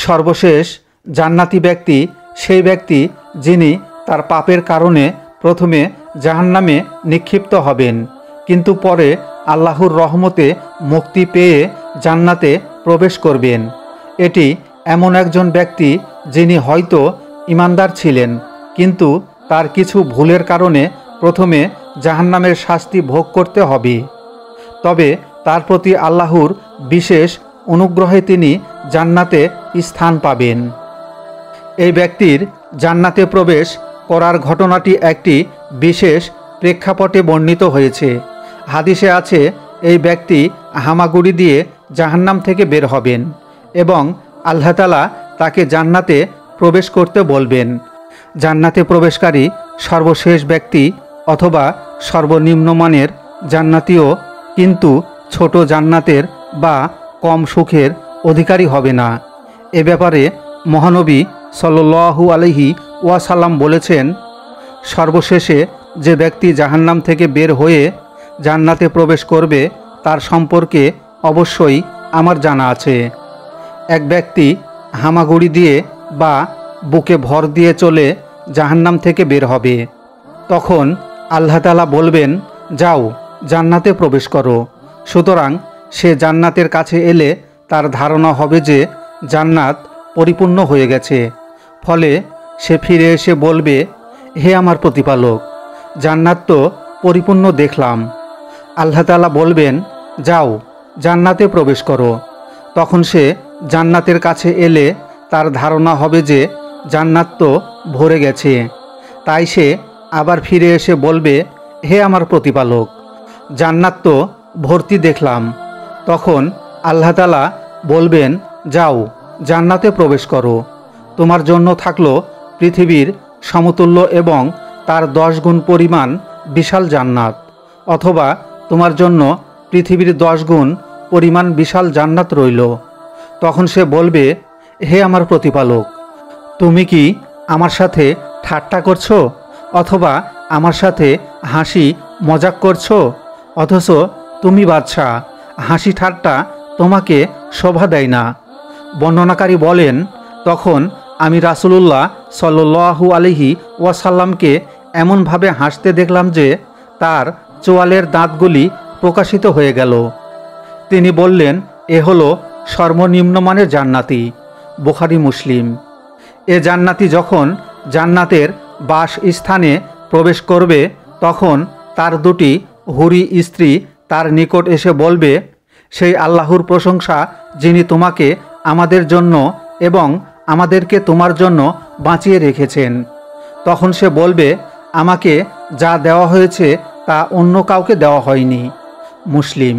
সর্বশেষ জান্নাতি ব্যক্তি সেই ব্যক্তি যিনি তার পাপের কারণে প্রথমে জাহান্নামে নিক্ষিপ্ত হবেন, কিন্তু পরে আল্লাহর রহমতে মুক্তি পেয়ে জান্নাতে প্রবেশ করবেন। এটি এমন একজন ব্যক্তি যিনি হয়তো ঈমানদার ছিলেন, কিন্তু তার কিছু ভুলের কারণে প্রথমে জাহান্নামের শাস্তি ভোগ করতে হবে। তবে তার প্রতি আল্লাহর বিশেষ অনুগ্রহে তিনি জান্নাতে স্থান পাবেন। এই ব্যক্তির জান্নাতে প্রবেশ করার ঘটনাটি একটি বিশেষ প্রেক্ষাপটে বর্ণিত হয়েছে। হাদিসে আছে, এই ব্যক্তি হামাগুড়ি দিয়ে জাহান্নাম থেকে বের হবেন এবং আল্লাহ তাআলা তাকে জান্নাতে প্রবেশ করতে বলবেন। জান্নাতে প্রবেশকারী সর্বশেষ ব্যক্তি অথবা সর্বনিম্নমানের জান্নাতিও কিন্তু ছোট জান্নাতের বা কম সুখের অধিকারী হবে না। এ ব্যাপারে মহানবী সাল্লাল্লাহু আলাইহি ওয়াসাল্লাম বলেছেন, সর্বশেষে যে ব্যক্তি জাহান্নাম থেকে বের হয়ে জান্নাতে প্রবেশ করবে তার সম্পর্কে অবশ্যই আমার জানা আছে। এক ব্যক্তি হামাগুড়ি দিয়ে বা বুকে ভর দিয়ে চলে জাহান্নাম থেকে বের হবে। তখন আল্লাহ তাআলা বলবেন, যাও জান্নাতে প্রবেশ করো। সুতরাং সে জান্নাতের কাছে এলে তার ধারণা হবে যে জান্নাত পরিপূর্ণ হয়ে গেছে। ফলে সে ফিরে এসে বলবে, হে আমার প্রতিপালক, জান্নাত তো পরিপূর্ণ দেখলাম। আল্লাহ তাআলা বলবেন, যাও জান্নাতে প্রবেশ করো। তখন সে জান্নাতের কাছে এলে তার ধারণা হবে যে জান্নাত তো ভরে গেছে। তাই সে আবার ফিরে এসে বলবে, হে আমার প্রতিপালক, জান্নাত তো ভর্তি দেখলাম। তখন আল্লাহ তাআলা বলবেন, যাও জান্নাতে প্রবেশ করো। তোমার জন্য থাকলো পৃথিবীর সমতুল্য এবং তার 10 গুণ পরিমাণ বিশাল জান্নাত, অথবা তোমার জন্য পৃথিবীর 10 গুণ পরিমাণ বিশাল জান্নাত রইল। তখন সে বলবে, হে আমার প্রতিপালক, তুমি কি আমার সাথে ঠাট্টা করছো অথবা আমার সাথে হাসি মজাক করছো? অথচ তুমি বাদশা, হাসি ঠাট্টা তোমাকে শোভা দেয় না। বর্ণনাকারী বলেন, তখন আমি রাসূলুল্লাহ সাল্লাল্লাহু আলাইহি ওয়াসাল্লামকে এমনভাবে হাসতে দেখলাম যে তার চোয়ালের দাঁতগুলি প্রকাশিত হয়ে গেল। তিনি বললেন, এ হলো সর্বনিম্নমানের জান্নাতি। বুখারী মুসলিম। এ জান্নাতি যখন জান্নাতের বাসস্থানে প্রবেশ করবে তখন তার 2টি হুরি স্ত্রী তার নিকট এসে বলবে, সেই আল্লাহর প্রশংসা যিনি তোমাকে আমাদের জন্য এবং আমাদেরকে তোমার জন্য বাঁচিয়ে রেখেছেন। তখন সে বলবে, আমাকে যা দেওয়া হয়েছে তা অন্য কাউকে দেওয়া হয়নি। মুসলিম।